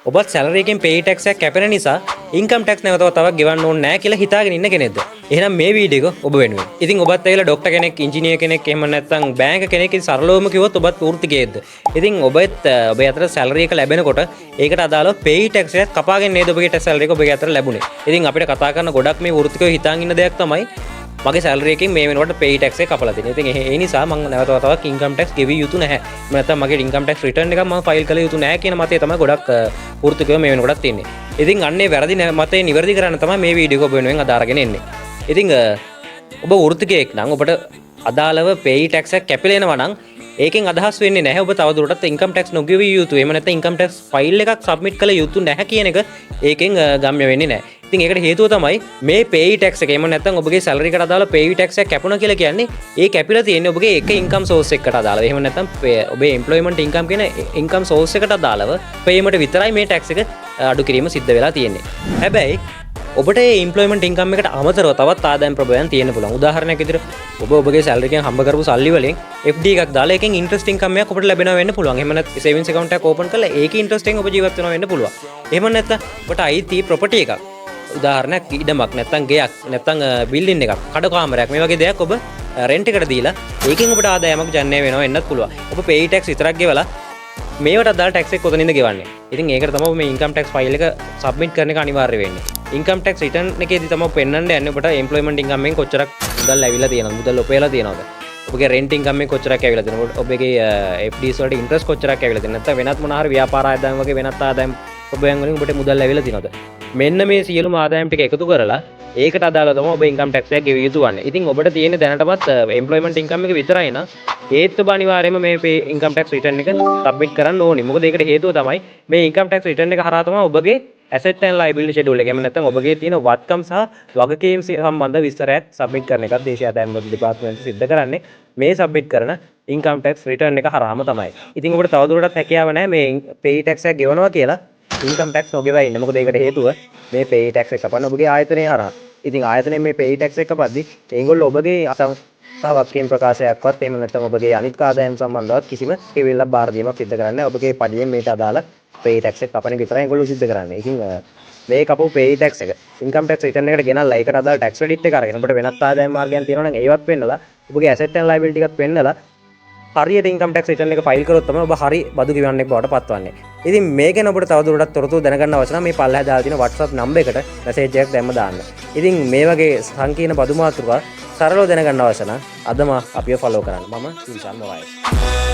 ඔබත් සැලරි එකෙන් පේ ටැක්ස් එකක් කැපෙන නිසා ඉන්කම් ටැක්ස් නැවත තවක් ගෙවන්න ඕනේ නැහැ කියලා හිතාගෙන ඉන්න කෙනෙක්ද? එහෙනම් මේ වීඩියෝ එක ඔබ වෙනුවෙන්. ඉතින් ඔබත් ඇවිල්ලා ડોක්ටර් කෙනෙක්, ඉංජිනේර කෙනෙක්, එහෙම නැත්නම් බැංක කෙනෙක් ඉතින් සරලවම කිව්වොත් ඔබත් වෘත්තිකයෙක්ද? ඉතින් ඔබේ අතර සැලරි එක ලැබෙනකොට ඒකට අදාළව පේ ටැක්ස් එකක් කපාගෙන නේද ඔබගේ සැලරි එක ඔබගේ අතර ලැබුණේ. ඉතින් අපිට කතා කරන ගොඩක් මේ වෘත්තිකයෝ හිතාගෙන ඉන්න දෙයක් තමයි මගේ සැලරි එකෙන් මේ වෙනකොට පේ ටැක්ස් එක කපලා තියෙනවා. ඉතින් ඒ නිසා මම නැවත වතාවක් ඉන්කම් ටැක්ස් ගෙවිය යුතු නැහැ. නැත්නම් මගේ ඉන්කම් ටැක්ස් රිටර්න් එකක් මම ෆයිල් කළ යුතු නැහැ කියන මතය තමයි ගොඩක් වෘත්තිකයෝ මේ වෙනකොටත් තියෙන්නේ. ඉතින් අන්නේ වැරදි මතය නිවැරදි කරන්න තමයි මේ වීඩියෝ එක ඔබ වෙනුවෙන් අදාරගෙන එන්නේ. ඉතින් ඔබ වෘත්තිකයෙක් නම් ඔබට අදාළව පේ ටැක්ස් එකක් කැපිලා එනවා නම් ඒකෙන් අදහස් වෙන්නේ නැහැ ඔබ තවදුරටත් ඉන්කම් ටැක්ස් නොගෙවිය යුතු. එහෙම නැත්නම් ඉන්කම් ටැක්ස් ෆයිල් එකක් සබ්මිට් කළ යුතු නැහැ කියන එක ඒකෙන් ගම්‍ය වෙන්නේ නැහැ. ඉතින් ඒකට හේතුව තමයි මේ පේ ටැක්ස් එක. එහෙම නැත්නම් ඔබගේ සැලරි එකට අදාළ පේ ටැක්ස් එක කැපුණා කියලා කියන්නේ ඒ කැපිලා තියෙන්නේ ඔබගේ එක ඉන්කම් සෝස් එකකට අදාළව. එහෙම නැත්නම් ඔබේ එම්ප්ලොයිමන්ට් ඉන්කම් කියන ඉන්කම් සෝස් එකට අදාළව පේමන්ට් විතරයි මේ ටැක්ස් එක අඩු කිරීම සිද්ධ වෙලා තියෙන්නේ. හැබැයි ඔබට ඉම්ප්ලොයිමන්ට් ඉන්කම් එකට අමතරව තවත් ආදායම් ප්‍රභවයන් තියෙන්න පුළුවන්. උදාහරණයක් විදිහට ඔබගේ සැලරි එකෙන් හම්බ කරපු සල්ලි වලින් FD එකක් දාලා ඒකෙන් ඉන්ට්‍රස්ට් ඉන්කම් එකක් ඔබට ලැබෙනවා වෙන්න පුළුවන්. එහෙම නැත්නම් සේවිංස් account එකක් ඕපන් කරලා ඒකේ ඉන්ට්‍රස්ට් එකෙන් ඔබ ජීවත් වෙනවා වෙන්න පුළුවන්. එහෙම නැත්නම් ඔබට IT ප්‍රොපර්ටි එකක්, උදාහරණයක් ඉඩමක් නැත්නම් ගෙයක් නැත්නම් බිල්ඩින් එකක්, කඩ කාමරයක් මේ වගේ දෙයක් ඔබ රෙන්ට් එකට දීලා ඒකෙන් ඔබට ආදායමක් ජනනය වෙනවා වෙන්නත් පුළුවන්. ඔබ පේ ටැක්ස් විතරක් ගෙවලා මේවට අදාළ ටැක්ස් එක කොතනින්ද ගෙවන්නේ? ඉතින් ඒකට තමයි මේ ඉන්කම් ටැක්ස් ෆයිල් එක සබ්මිට් කරන එක අනිවාර්ය වෙන්නේ. ඉන්කම් ටැක්ස් රිටර්න් එකේදී තමයි පෙන්වන්න යන්නේ ඔබට එම්ප්ලොයිමන්ට් ඉන්කම් එකෙන් කොච්චරක් මුදල් ඇවිල්ලා තියෙනවද? මුදල් ඔපේලා තියෙනවද? ඔබගේ රෙන්ට් ඉන්කම් එක කොච්චරක් ඇවිල්ලා තියෙනවද? ඔබගේ FDs වලට ඉන්ට්‍රස්ට් කොච්චරක් ඇවිල්ලා තියෙනවද? නැත්නම් වෙනත් මොන හරි ව්‍යාපාර ආදායම් වගේ වෙනත් ආදායම් ඔබයන් වලින් ඔබට මුදල් ඇවිල්ලා තියෙනවද? මෙන්න මේ සියලුම ආදායම් ටික එකතු කරලා ඒකට අදාළව තමයි ඔබ ඉන්කම් ටැක්ස් එක ගෙවිය යුතු වන්නේ. ඉතින් ඔබට තියෙන දැනටමත් එම්ප්ලොයිමන්ට් ඉන්කම් එක විතරයි නම් ඒත් ඔබ අනිවාර්යයෙන්ම මේ ඉන්කම් ටැක්ස් රිටර්න් එක සබ්මිට් කරන්න ඕනේ. මොකද ඒකට හේතුව තමයි මේ ඉන්කම් ටැක්ස් රිටර්න් එක හරහා තමයි ඔබගේ asset and liability schedule එක. එහෙම නැත්නම් ඔබගේ තියෙන වත්කම් සහ වගකීම් සම්බන්ධ විස්තරයක් සබ්මිට් කරන එකත් දේශීය ආදායම් දෙපාර්තමේන්තුව සිද්ධ කරන්නේ මේ සබ්මිට් කරන ඉන්කම් ටැක්ස් රිටර්න් එක හරහාම තමයි. ඉතින් ඔබට තවදුරටත් හැකියාව නැහැ මේ පේ ටැක්ස් එක ගෙවනවා කියලා ඉන්කම් ටැක්ස් නොගෙවා ඉන්න. මොකද ඒකට හේතුව මේ පේ ටැක්ස් එක කපන්න ඔබගේ ආයතනය හරහා. ඉතින් ආයතනයේ මේ පේ ටැක්ස් එක කපද්දි ඒගොල්ලෝ ඔබගේ වගකීම් ප්‍රකාශයක්වත් එහෙම නැත්නම් ඔබගේ අනිත් ආදායම් සම්බන්ධවත් කිසිම කෙවිල්ලක් බාර දීමක් සිද්ධ කරන්නේ නැහැ. ඔබගේ පඩියෙන් මේට අදාළ පේ ටැක්ස් එක කපන එක විතරයි ඒගොල්ලෝ සිද්ධ කරන්නේ. ඉතින් මේ කපපු පේ ටැක්ස් එක ඉන්කම් ටැක්ස් රිටර්න් එකට ගෙනල්ලා ඒකට අදාළ ටැක්ස් ක්‍රෙඩිට් එක අරගෙන ඔබට වෙනත් ආදායම් මාර්ගයන් තියෙනවා නම් ඒවත් පෙන්නලා ඔබගේ asset and liability එකත් පෙන්නලා හරියට ඉන්කම් ටැක්ස් රිටර්න් එක ෆයිල් කරොත් තමයි ඔබ හරි බදු ගෙවන්නෙක් බවට පත්වන්නේ. ඉතින් මේ ගැන ඔබට තවදුරටත් තොරතුරු දැනගන්න අවශ්‍ය නම් මේ පල්ලෙහා දාලා තියෙන WhatsApp නම්බර් එකට මැසේජ් එකක් දැම්ම දාන්න. ඉතින් මේ වගේ සංකීර්ණ බදු මාතෘකා සරලව දැනගන්න අවශ්‍ය නම් අදම අපිව ෆලෝ කරන්න. මම විශාල් මොවයිස්.